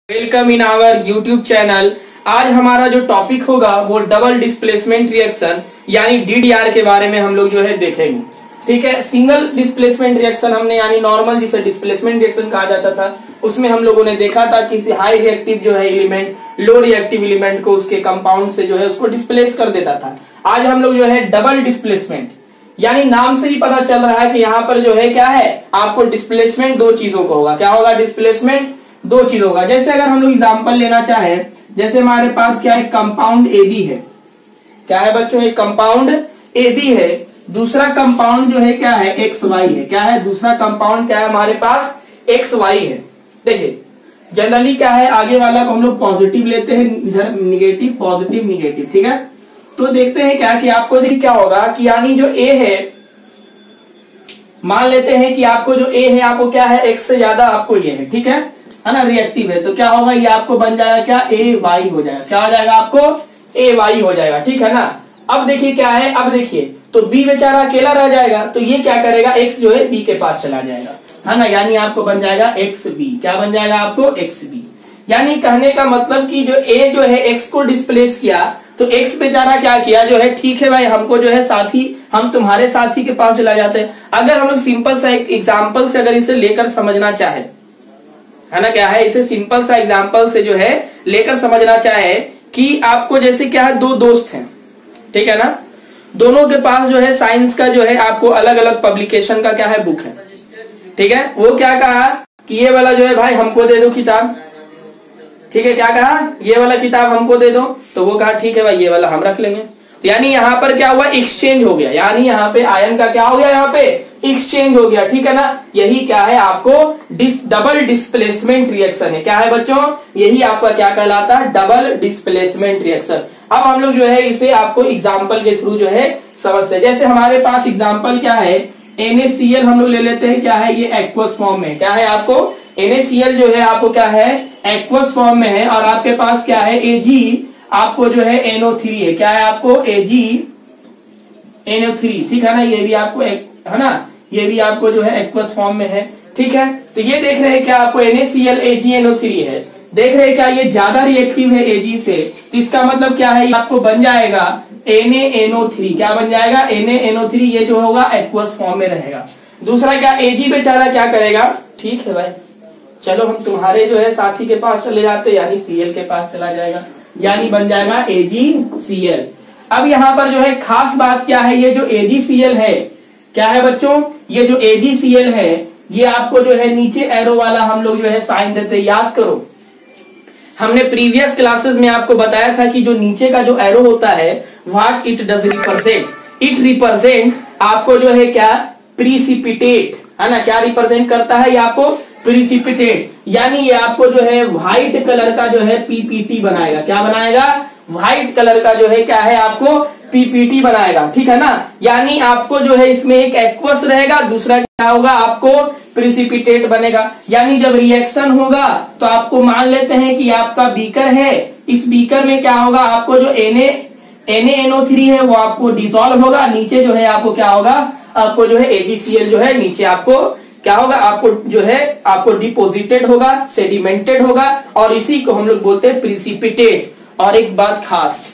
Welcome in our YouTube channel. आज हमारा जो टॉपिक होगा वो डबल डिस्प्लेसमेंट रिएक्शन यानी डीडीआर के बारे में हम लोग जो है देखेंगे। ठीक है, सिंगल डिस्प्लेसमेंट रिएक्शन हमने यानी नॉर्मल जिसे डिस्प्लेसमेंट रिएक्शन कहा जाता था उसमें हम लोगों ने देखा था कि हाई रिएक्टिव जो है एलिमेंट लो रिएक्टिव एलिमेंट को उसके कंपाउंड से जो है उसको डिस्प्लेस कर देता था। आज हम लोग जो है डबल डिस्प्लेसमेंट यानी नाम से ही पता चल रहा है कि यहाँ पर जो है क्या है, आपको डिस्प्लेसमेंट दो चीजों का होगा। क्या होगा? डिस्प्लेसमेंट दो चीज होगा। जैसे अगर हम लोग एग्जांपल लेना चाहे, जैसे हमारे पास क्या है, कंपाउंड AB है। क्या है बच्चों? एक कंपाउंड AB है, दूसरा कंपाउंड जो है क्या है, XY है। क्या है? दूसरा कंपाउंड क्या है हमारे पास, XY है। देखिए जनरली क्या है, आगे वाला को हम लोग पॉजिटिव लेते हैं, इधर निगेटिव, पॉजिटिव निगेटिव। ठीक है, तो देखते हैं क्या कि आपको देखिए क्या होगा कि यानी जो A है, मान लेते हैं कि आपको जो A है आपको क्या है, X से ज्यादा आपको ये है। ठीक है ना, रिएक्टिव है, तो क्या होगा, ये आपको बन जाएगा क्या, AY हो जाएगा। क्या हो जाएगा? आपको AY हो जाएगा। ठीक है ना। अब देखिए क्या है, अब देखिए तो B बेचारा अकेला रह जाएगा, तो ये क्या करेगा, X जो है B के पास चला जाएगा, है ना। यानी आपको बन जाएगा XB। क्या बन जाएगा आपको? XB। यानी कहने का मतलब कि जो A जो है X को डिस्प्लेस किया, तो X बेचारा क्या किया जो है, ठीक है भाई हमको जो है साथी, हम तुम्हारे साथी के पास चला जाते हैं। अगर हम लोग सिंपल सा एक एग्जाम्पल से अगर इसे लेकर समझना चाहे, है ना, क्या है, इसे सिंपल सा एग्जांपल से जो है लेकर समझना चाहे कि आपको जैसे क्या है, दो दोस्त हैं, ठीक है ना, दोनों के पास जो है साइंस का जो है आपको अलग अलग पब्लिकेशन का क्या है, बुक है। ठीक है, वो क्या कहा कि ये वाला जो है भाई हमको दे दो किताब। ठीक है, क्या कहा, ये वाला किताब हमको दे दो, तो वो कहा ठीक है भाई ये वाला हम रख लेंगे। तो यानी यहाँ पर क्या हुआ, एक्सचेंज हो गया। यानी यहाँ पे आयन का क्या हो गया, यहाँ पे एक्सचेंज हो गया। ठीक है ना, यही क्या है आपको डबल डिस्प्लेसमेंट रिएक्शन है। क्या है बच्चों? यही आपका क्या कहलाता है, डबल डिस्प्लेसमेंट रिएक्शन। अब हम लोग जो है इसे आपको एग्जाम्पल के थ्रू जो है समझते हैं। जैसे हमारे पास एग्जाम्पल क्या है, NaCl हम लोग ले लेते हैं। क्या है, ये एक्वस फॉर्म में। क्या है आपको, NaCl जो है आपको क्या है, एक्वस फॉर्म में है, और आपके पास क्या है, Ag आपको जो है NO3 है। क्या है आपको, AgNO3। ठीक है ना, ये भी आपको है ना, ये भी आपको जो है एक्वस फॉर्म में है। ठीक है, तो ये देख रहे हैं क्या आपको NaCl AgNO3 है। देख रहे हैं क्या, ये ज्यादा रिएक्टिव है Ag से, तो इसका मतलब क्या है, आपको बन जाएगा NaNO3। क्या बन जाएगा, NaNO3। ये जो होगा एक्वस फॉर्म में रहेगा। दूसरा क्या, Ag बेचारा क्या करेगा, ठीक है भाई चलो हम तुम्हारे जो है साथी के पास चले जाते, यानी Cl के पास चला जाएगा, यानी बन जाएगा AgCl। अब यहाँ पर जो है खास बात क्या है, ये जो AgCl है, क्या है बच्चों, ये जो AgCl है, ये आपको जो है नीचे एरो वाला हम लोग जो है साइन देते। याद करो हमने प्रीवियस क्लासेस में आपको बताया था कि जो नीचे का जो एरो होता है, what it does represent, it represent आपको जो है क्या, प्रिसिपिटेट, है ना। क्या रिप्रेजेंट करता है ये आपको, प्रिसिपिटेट। यानी ये आपको जो है व्हाइट कलर का जो है PPT बनाएगा। क्या बनाएगा, व्हाइट कलर का जो है क्या है आपको PPT बनाएगा। ठीक है ना, यानी आपको जो है इसमें एक एक्वस रहेगा, दूसरा क्या होगा आपको प्रिसिपिटेट बनेगा। यानी जब रिएक्शन होगा तो आपको मान लेते हैं कि आपका बीकर है, इस बीकर में क्या होगा, आपको जो NaNO3 है वो आपको डिसॉल्व होगा, नीचे जो है आपको क्या होगा, आपको जो है AgCl जो है नीचे आपको क्या होगा, आपको जो है आपको डिपोजिटेड होगा, सेडिमेंटेड होगा, और इसी को हम लोग बोलते हैं प्रिसिपिटेट। और एक बात खास,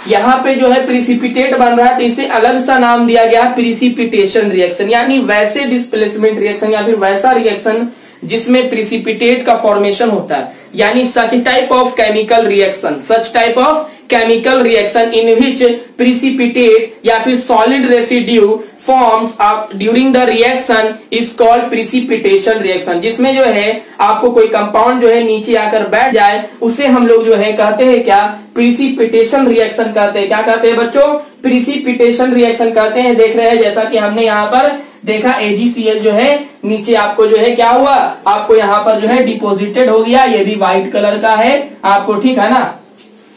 यहाँ पे जो है प्रिसिपिटेट बन रहा है तो इसे अलग सा नाम दिया गया प्रिसिपिटेशन रिएक्शन। यानी वैसे डिस्प्लेसमेंट रिएक्शन या फिर वैसा रिएक्शन जिसमें प्रिसिपिटेट का फॉर्मेशन होता है, यानी such type of chemical reaction, such type of chemical reaction in which precipitate या फिर solid residue forms during the reaction is called precipitation reaction. जिसमें जो है आपको कोई कंपाउंड जो है नीचे आकर बैठ जाए, उसे हम लोग जो है कहते हैं क्या, प्रिसिपिटेशन रिएक्शन कहते हैं। क्या कहते हैं बच्चों, प्रिसिपिटेशन रिएक्शन कहते हैं। देख रहे हैं जैसा कि हमने यहाँ पर देखा, AgCl जो है नीचे आपको जो है क्या हुआ, आपको यहाँ पर जो है डिपोजिटेड हो गया, ये भी व्हाइट कलर का है आपको। ठीक है ना,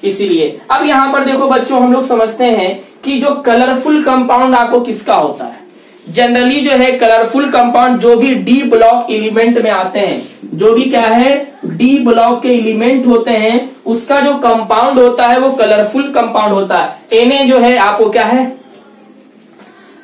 इसीलिए अब यहाँ पर देखो बच्चों हम लोग समझते हैं कि जो कलरफुल कंपाउंड आपको किसका होता है। जनरली जो है कलरफुल कंपाउंड जो भी डी ब्लॉक एलिमेंट में आते हैं, जो भी क्या है डी ब्लॉक के एलिमेंट होते हैं, उसका जो कंपाउंड होता है वो कलरफुल कंपाउंड होता है। Na जो है आपको क्या है,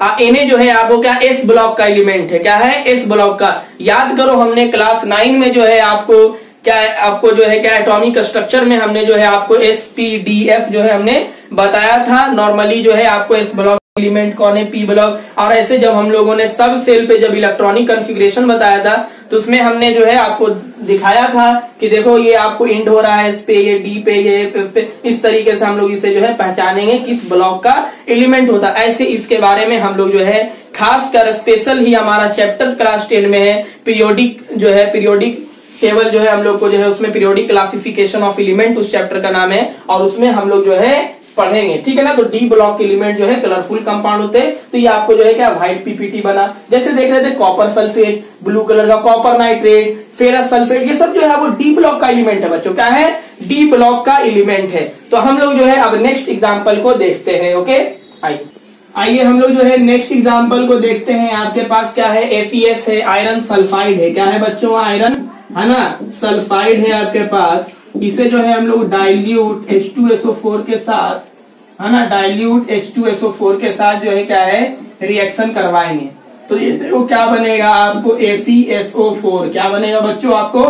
Na जो है आपको क्या, S ब्लॉक का एलिमेंट है। क्या है, S ब्लॉक का। याद करो हमने क्लास 9 में जो है आपको क्या है आपको जो है क्या एटॉमिक स्ट्रक्चर में हमने जो है आपको SPDF जो है हमने बताया था। नॉर्मली जो है आपको S ब्लॉक एलिमेंट कौन है, P ब्लॉक। और ऐसे जब हम लोगों ने सब सेल पे जब इलेक्ट्रॉनिक कॉन्फ़िगरेशन बताया था तो उसमें हमने जो है आपको दिखाया था कि देखो ये आपको इंड हो रहा है इस पे, ये डी पे, ये एफ पे, इस तरीके से हम लोग इसे जो है पहचानेंगे किस ब्लॉक का एलिमेंट होता है। ऐसे इसके बारे में हम लोग जो है खास कर स्पेशल ही हमारा चैप्टर क्लास 10 में है पीरियोडिक जो है पीरियोडिक टेबल जो है हम लोग को जो है उसमें पीरियोडिक क्लासिफिकेशन ऑफ एलिमेंट उस चैप्टर का नाम है और उसमें हम लोग जो है पढ़ेंगे, ठीक है ना। तो डी ब्लॉक एलिमेंट जो है कलरफुल कंपाउंड होते हैं। तो ये आपको जो है क्या व्हाइट पीपीटी बना, जैसे देख रहे थे कॉपर सल्फेट, ब्लू कलर का कॉपर नाइट्रेट, फेरस सल्फेट, ये सब जो है वो डी ब्लॉक का एलिमेंट है बच्चों। क्या है? डी ब्लॉक का एलिमेंट है। तो हम लोग जो है अब नेक्स्ट एग्जाम्पल को देखते हैं। ओके, आइए हम लोग जो है नेक्स्ट एग्जाम्पल को देखते हैं। आपके पास क्या है? FeS है, आयरन सल्फाइड है। क्या है बच्चों? आयरन है ना, सल्फाइड है आपके पास। इसे जो है हम लोग डाइल्यूट H2SO4 के साथ है ना, डाइल्यूट H2SO4 के साथ जो है क्या है रिएक्शन करवाएंगे। तो ये देखो क्या बनेगा आपको FeSO4। क्या बनेगा बच्चों? आपको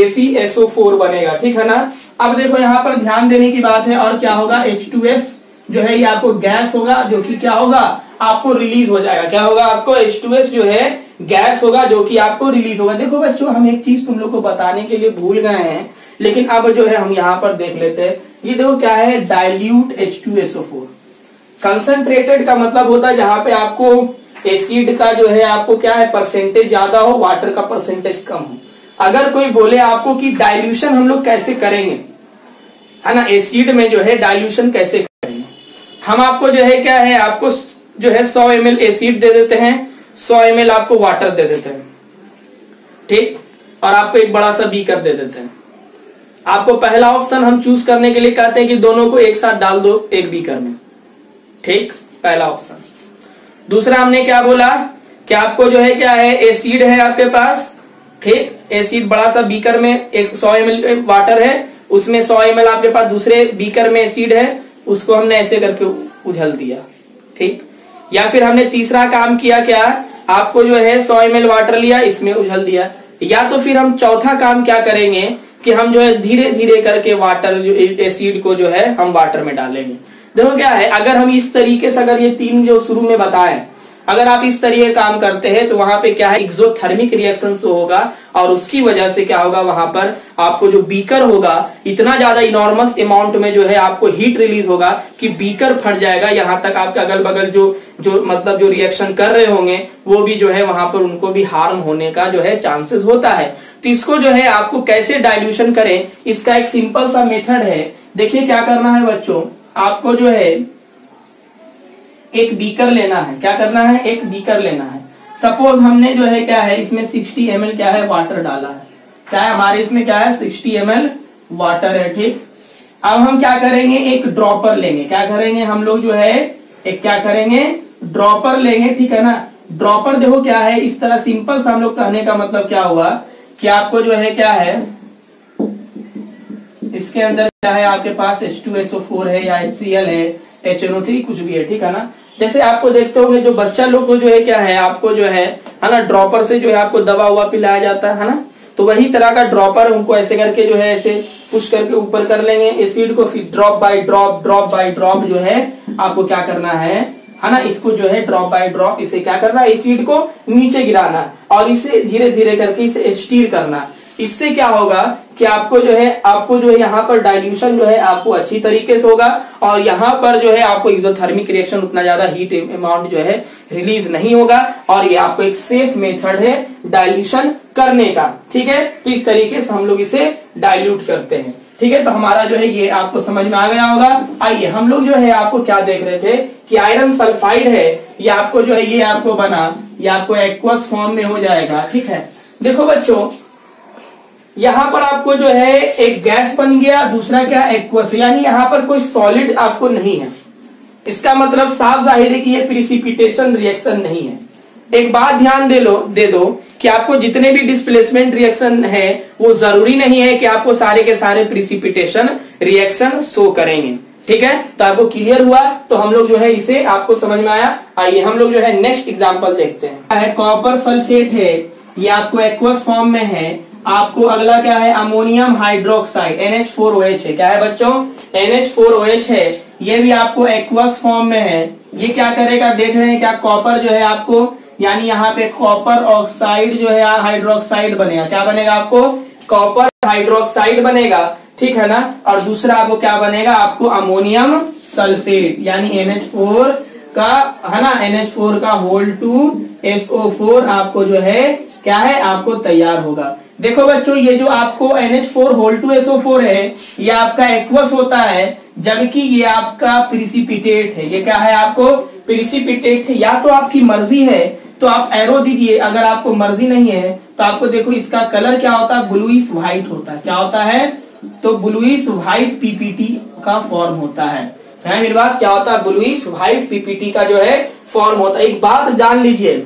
FeSO4 बनेगा, ठीक है ना। अब देखो यहाँ पर ध्यान देने की बात है। और क्या होगा? H2S जो है ये आपको गैस होगा जो कि क्या होगा आपको रिलीज हो जाएगा। क्या होगा आपको? H2S जो है गैस होगा जो कि आपको रिलीज होगा। देखो बच्चों हम एक चीज तुम लोग को बताने के लिए भूल गए हैं, लेकिन अब जो है हम यहाँ पर देख लेते हैं। ये देखो क्या है? Dilute H2SO4। कंसंट्रेटेड का मतलब होता है जहां पे आपको एसिड का जो है आपको क्या है परसेंटेज ज्यादा हो, वाटर का परसेंटेज कम हो। अगर कोई बोले आपको कि डाइल्यूशन हम लोग कैसे करेंगे है ना, एसिड में जो है डाइल्यूशन कैसे करेंगे, हम आपको जो है क्या है आपको जो है 100 ml एसिड दे देते हैं, 100 ml आपको वाटर दे देते हैं, ठीक, और आपको एक बड़ा सा बीकर दे देते हैं। आपको पहला ऑप्शन हम चूज करने के लिए कहते हैं कि दोनों को एक साथ डाल दो एक बीकर में, ठीक, पहला ऑप्शन। दूसरा हमने क्या बोला कि आपको जो है क्या है एसिड है आपके पास, ठीक, एसिड बड़ा सा बीकर में एक 100 ml वाटर है, उसमें 100 ml आपके पास दूसरे बीकर में एसिड है, उसको हमने ऐसे करके उछल दिया, ठीक। या फिर हमने तीसरा काम किया क्या, आपको जो है 100 ml वाटर लिया, इसमें उछल दिया। या तो फिर हम चौथा काम क्या करेंगे कि हम जो है धीरे धीरे करके वाटर जो एसिड को जो है हम वाटर में डालेंगे। देखो क्या है, अगर हम इस तरीके से अगर ये तीन जो शुरू में बताए अगर आप इस तरीके काम करते हैं तो वहां पे क्या है एक्सोथर्मिक रिएक्शन होगा और उसकी वजह से क्या होगा वहां पर आपको जो बीकर होगा इतना ज्यादा इनॉर्मस अमाउंट में जो है आपको हीट रिलीज होगा कि बीकर फट जाएगा। यहां तक आपके अगल बगल जो मतलब जो रिएक्शन कर रहे होंगे वो भी जो है वहां पर उनको भी हार्म होने का जो है चांसेस होता है। तो इसको जो है आपको कैसे डाइल्यूशन करें, इसका एक सिंपल सा मेथड है। देखिए क्या करना है बच्चों, आपको जो है एक बीकर लेना है। क्या करना है? एक बीकर लेना है। सपोज हमने जो है क्या है इसमें 60 ml क्या है वाटर डाला है। क्या है हमारे इसमें क्या है 60 ml वाटर है, ठीक। अब हम क्या करेंगे, एक ड्रॉपर लेंगे। क्या करेंगे हम लोग जो है एक क्या करेंगे ड्रॉपर लेंगे, ठीक है ना। ड्रॉपर देखो क्या है इस तरह सिंपल सा हम लोग कहने का मतलब क्या हुआ कि आपको जो है क्या है इसके अंदर क्या है आपके पास H2SO4 है या HCl है, HNO3 कुछ भी है, ठीक है ना। जैसे आपको देखते होंगे जो बच्चा लोग को जो है क्या है आपको जो है ना ड्रॉपर से जो है आपको दवा हुआ पिलाया जाता है ना, तो वही तरह का ड्रॉपर उनको ऐसे करके जो है ऐसे पुश करके ऊपर कर लेंगे एसिड को, फिर ड्रॉप बाय ड्रॉप जो है आपको क्या करना है ना, इसको जो है ड्रॉप बाय ड्रॉप इसे क्या करना है एसिड को नीचे गिराना और इसे धीरे धीरे करके इसे स्टीर करना। इससे क्या होगा कि आपको जो है यहाँ पर डाइल्यूशन जो है आपको अच्छी तरीके से होगा और यहाँ पर जो है आपको एक्सोथर्मिक रिएक्शन उतना ज्यादा हीट अमाउंट जो है रिलीज नहीं होगा और ये आपको एक सेफ मेथड है डाइल्यूशन करने का, ठीक है। तो इस तरीके से हम लोग इसे डाइल्यूट करते हैं, ठीक है। तो हमारा जो है ये आपको समझ में आ गया होगा। आइए हम लोग जो है आपको क्या देख रहे थे कि आयरन सल्फाइड है, ये आपको जो है ये आपको बना, ये आपको एक्वस फॉर्म में हो जाएगा, ठीक है। देखो बच्चों यहाँ पर आपको जो है एक गैस बन गया, दूसरा क्या एक्वस, यानी यहाँ पर कोई सॉलिड आपको नहीं है। इसका मतलब साफ जाहिर है कि ये प्रिसिपिटेशन रिएक्शन नहीं है। एक बात ध्यान दे दो कि आपको जितने भी डिस्प्लेसमेंट रिएक्शन है वो जरूरी नहीं है कि आपको सारे के सारे प्रिसिपिटेशन रिएक्शन शो करेंगे, ठीक है। तो आपको क्लियर हुआ, तो हम लोग जो है इसे आपको समझ में आया। आइए हम लोग जो है नेक्स्ट एग्जांपल देखते हैं। कॉपर सल्फेट है, ये आपको एक्वस फॉर्म में है आपको अगला क्या है, अमोनियम हाइड्रोक्साइड NH4OH है। क्या है बच्चों, NH4OH है। ये भी आपको एक्वस फॉर्म में है। ये क्या करेगा, देख रहे हैं क्या, कॉपर जो है आपको, यानी यहाँ पे कॉपर ऑक्साइड जो है हाइड्रोक्साइड बनेगा। क्या बनेगा आपको, कॉपर हाइड्रोक्साइड बनेगा, ठीक है ना। और दूसरा आपको क्या बनेगा, आपको अमोनियम सल्फेट यानी NH4 का, है ना, NH4 का होल 2 SO4 आपको जो है क्या है, आपको तैयार होगा। देखो बच्चों, ये जो आपको NH4 होल 2 SO4 है, ये आपका एक्वस होता है, जबकि ये आपका प्रिसिपिटेट है। ये क्या है, आपको प्रिसिपिटेट है। या तो आपकी मर्जी है तो आप एरो दीजिए, अगर आपको मर्जी नहीं है तो आपको देखो इसका कलर क्या होता है, ब्लूइश व्हाइट होता है। क्या होता है, तो ब्लूइश व्हाइट PPT का फॉर्म होता है। मेरी बात, क्या होता है, ब्लूइश व्हाइट PPT का जो है फॉर्म होता है। एक बात जान लीजिए,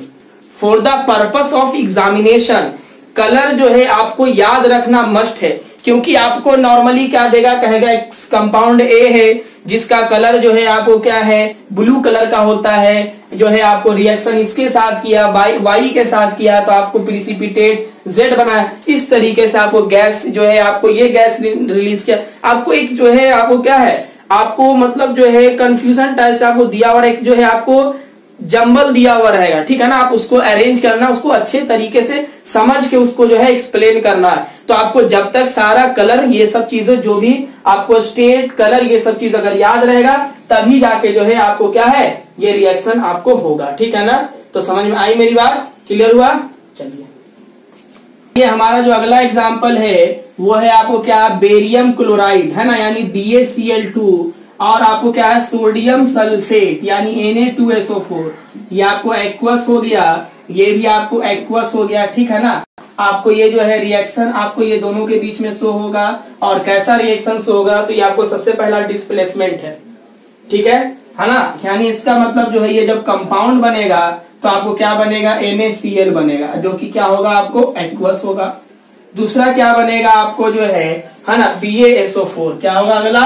for the purpose of examination colour जो है आपको याद रखना मस्ट है, क्योंकि आपको नॉर्मली क्या देगा, कहेगा कंपाउंड A है जिसका कलर जो है आपको क्या है, ब्लू कलर का होता है, जो है आपको रिएक्शन इसके साथ किया, वाई के साथ किया तो आपको प्रिसिपिटेट Z बना। इस तरीके से आपको गैस जो है, आपको ये गैस रिलीज किया, आपको एक जो है आपको क्या है, आपको मतलब जो है कंफ्यूजन टाइप से आपको दिया हुआ, एक जो है आपको जंबल दिया हुआ रहेगा, ठीक है ना। आप उसको अरेंज करना, उसको अच्छे तरीके से समझ के उसको जो है एक्सप्लेन करना है। तो आपको जब तक सारा कलर, ये सब चीजें जो भी आपको स्टेट कलर, ये सब चीज अगर याद रहेगा तभी जाके जो है आपको क्या है, ये रिएक्शन आपको होगा, ठीक है ना। तो समझ में आई मेरी बात, क्लियर हुआ। चलिए, ये हमारा जो अगला एग्जाम्पल है वो है आपको क्या, बेरियम क्लोराइड, है ना, यानी BaCl2, और आपको क्या है, सोडियम सल्फेट यानी Na2SO4। ये आपको एक्वस हो गया, ये भी आपको एक्वस हो गया, ठीक है ना। आपको ये जो है रिएक्शन आपको ये दोनों के बीच में शो होगा, और कैसा रिएक्शन शो होगा, तो ये आपको सबसे पहला डिस्प्लेसमेंट है, ठीक है ना। यानी इसका मतलब जो है, ये जब कंपाउंड बनेगा तो आपको क्या बनेगा, NaCl बनेगा, जो कि क्या होगा, आपको एक्वस होगा। दूसरा क्या बनेगा आपको जो है ना, BaSO4। क्या होगा अगला,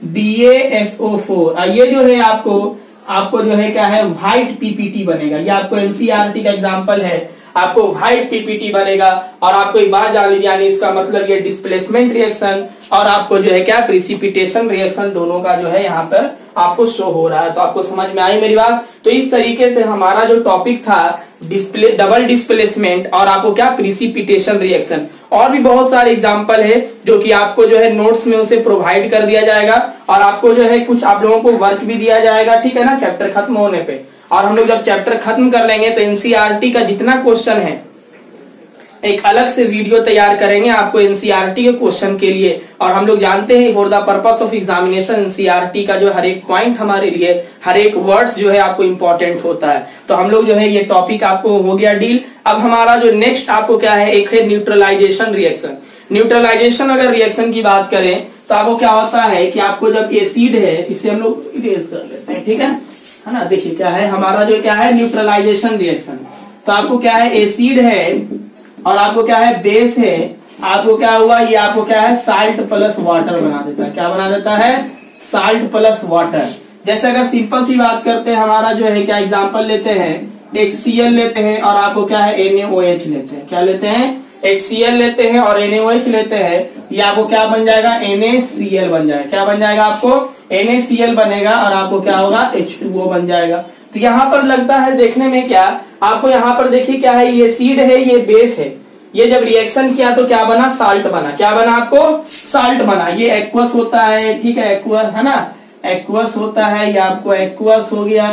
BaSO4। ये जो है आपको जो है क्या है, व्हाइट PPT बनेगा। ये आपको NCERT का एग्जांपल है, आपको व्हाइट PPT बनेगा। और आपको एक बात जान लीजिए, यानी इसका मतलब ये डिस्प्लेसमेंट रिएक्शन और आपको जो है क्या, प्रिसिपिटेशन रिएक्शन, दोनों का जो है यहाँ पर आपको शो हो रहा है। तो आपको समझ में आई मेरी बात। तो इस तरीके से हमारा जो टॉपिक था, डबल डिस्प्लेसमेंट और आपको क्या, प्रिसिपिटेशन रिएक्शन, और भी बहुत सारे एग्जांपल है जो कि आपको जो है नोट्स में उसे प्रोवाइड कर दिया जाएगा, और आपको जो है कुछ आप लोगों को वर्क भी दिया जाएगा, ठीक है ना, चैप्टर खत्म होने पे। और हम लोग जब चैप्टर खत्म कर लेंगे तो NCERT का जितना क्वेश्चन है, एक अलग से वीडियो तैयार करेंगे आपको NCERT के क्वेश्चन के लिए। और हम लोग जानते हैं for the purpose of examination NCERT का जो हर एक पॉइंट हमारे लिए, हर एक वर्ड्स जो है आपको इंपॉर्टेंट होता है। तो हम लोग जो है ये टॉपिक आपको हो गया डील। अब हमारा जो नेक्स्ट आपको क्या है, एक है न्यूट्रलाइजेशन रिएक्शन। न्यूट्रलाइजेशन अगर रिएक्शन की बात करें तो आपको क्या होता है कि आपको जब एसिड है, इसे हम लोग इरेज कर लेते हैं, ठीक है ना। देखिए क्या है हमारा जो क्या है, न्यूट्रलाइजेशन रिएक्शन। तो आपको क्या है, एसिड है और आपको क्या है, बेस है। आपको क्या हुआ, ये आपको क्या है, साल्ट प्लस वाटर बना देता है। क्या बना देता है, साल्ट प्लस वाटर। जैसे अगर सिंपल सी बात करते हैं, हमारा जो है क्या एग्जांपल लेते हैं, एक Cl लेते हैं और आपको क्या है, NaOH लेते हैं। क्या लेते हैं, एक Cl लेते हैं और NaOH लेते हैं। ये आपको क्या बन जाएगा, NaCl बन जाएगा। क्या बन जाएगा, आपको NaCl बनेगा और आपको क्या होगा, H2O बन जाएगा। तो यहाँ पर लगता है देखने में क्या, आपको यहाँ पर देखिए क्या है, ये एसिड है, ये बेस है। ये जब रिएक्शन किया तो क्या बना, साल्ट बना। क्या बना, आपको साल्ट बना। ये एक्वस होता है, ठीक है, एक्वस है ना, एक्वस होता है, ये आपको एक्वस हो गया,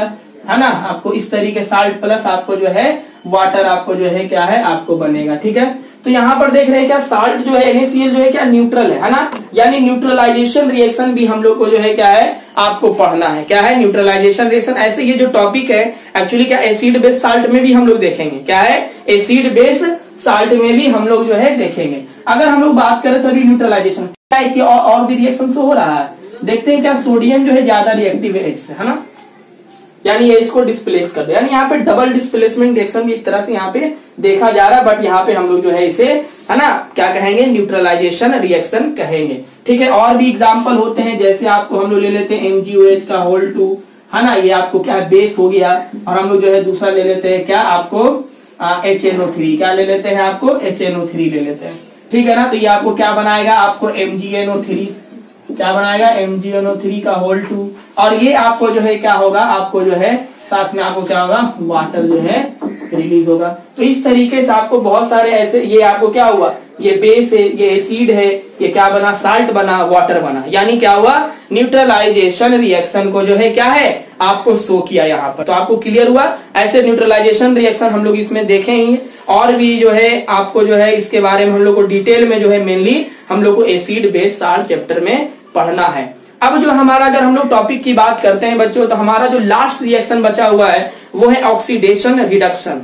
है ना। आपको इस तरीके साल्ट प्लस आपको जो है वाटर आपको जो है क्या है, आपको बनेगा, ठीक है। तो यहाँ पर देख रहे हैं क्या, साल्ट जो है NaCl जो है क्या, न्यूट्रल है ना। यानी न्यूट्रलाइजेशन रिएक्शन भी हम लोग को जो है क्या है, आपको पढ़ना है। क्या है, न्यूट्रलाइजेशन रिएक्शन। ऐसे ये जो टॉपिक है एक्चुअली क्या, एसिड बेस साल्ट में भी हम लोग देखेंगे। क्या है, एसिड बेस साल्ट में भी हम लोग जो है देखेंगे। अगर हम लोग बात करें तो न्यूट्रलाइजेशन क्या है कि और भी रिएक्शन से हो रहा है। देखते हैं क्या, सोडियम जो है ज्यादा रिएक्टिव है इससे, है ना, यानी ये इसको डिस्प्लेस कर दे। यानी यहाँ पे डबल डिस्प्लेसमेंट रिएक्शन भी एक तरह से यहाँ पे देखा जा रहा है, बट यहाँ पे हम लोग जो है इसे, है ना, क्या कहेंगे, न्यूट्रलाइजेशन रिएक्शन कहेंगे, ठीक है। और भी एग्जांपल होते हैं, जैसे आपको हम लोग ले लेते हैं MgOH का होल 2, है ना, ये आपको क्या बेस हो गया। और हम लोग जो है दूसरा ले लेते हैं क्या, आपको HNO3। क्या ले लेते हैं, आपको HNO3 ले लेते हैं, ठीक है ना। तो ये आपको क्या बनाएगा, आपको MgNO3 क्या बनाएगा, MgNO3 का होल 2, और ये आपको जो है क्या होगा, आपको जो है साथ में आपको क्या होगा, वाटर जो है रिलीज होगा। तो इस तरीके से आपको बहुत सारे ऐसे, ये आपको क्या हुआ, ये बेस है, ये एसिड है, ये क्या बना, साल्ट बना, वाटर बना, यानी क्या हुआ, न्यूट्रलाइजेशन रिएक्शन को जो है क्या है आपको शो किया यहाँ पर। तो आपको क्लियर हुआ। ऐसे न्यूट्रलाइजेशन रिएक्शन हम लोग इसमें देखे ही, और भी जो है आपको जो है इसके बारे में हम लोग को डिटेल में जो है मेनली हम लोग को एसिड बेस साल्ट चैप्टर में पढ़ना है। अब जो हमारा, अगर हम लोग टॉपिक की बात करते हैं बच्चों, तो हमारा जो लास्ट रिएक्शन बचा हुआ है वो है ऑक्सीडेशन रिडक्शन।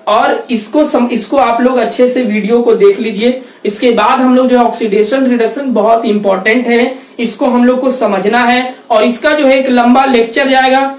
और इसको आप लोग अच्छे से वीडियो को देख लीजिए। इसके बाद हम लोग जो है ऑक्सीडेशन रिडक्शन बहुत इंपॉर्टेंट है, इसको हम लोग को समझना है, और इसका जो है एक लंबा लेक्चर जाएगा।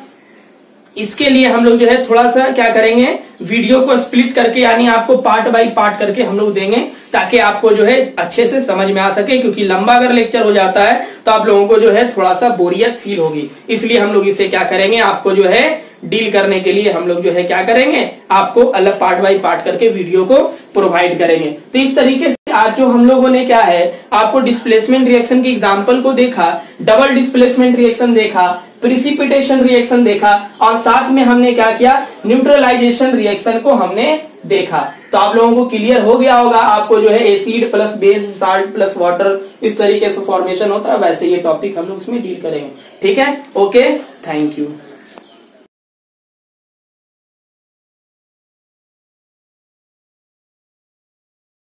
इसके लिए हम लोग जो है थोड़ा सा क्या करेंगे, वीडियो को स्प्लिट करके, यानी आपको पार्ट बाय पार्ट करके हम लोग देंगे, ताकि आपको जो है अच्छे से समझ में आ सके। क्योंकि लंबा अगर लेक्चर हो जाता है तो आप लोगों को जो है थोड़ा सा बोरियत फील होगी, इसलिए हम लोग इसे क्या करेंगे, आपको जो है डील करने के लिए हम लोग जो है क्या करेंगे, आपको अलग पार्ट बाय पार्ट करके वीडियो को प्रोवाइड करेंगे। तो इस तरीके से आज जो हम लोगों ने क्या है, आपको डिस्प्लेसमेंट रिएक्शन की एग्जांपल को देखा, डबल डिस्प्लेसमेंट रिएक्शन देखा, प्रिसिपिटेशन रिएक्शन देखा, और साथ में हमने क्या किया, न्यूट्रलाइजेशन रिएक्शन को हमने देखा। तो आप लोगों को क्लियर हो गया होगा, आपको जो है acid plus base salt plus water इस तरीके से फॉर्मेशन होता है, वैसे ये टॉपिक हम लोग इसमें डील करेंगे। ठीक है, ओके, थैंक यू।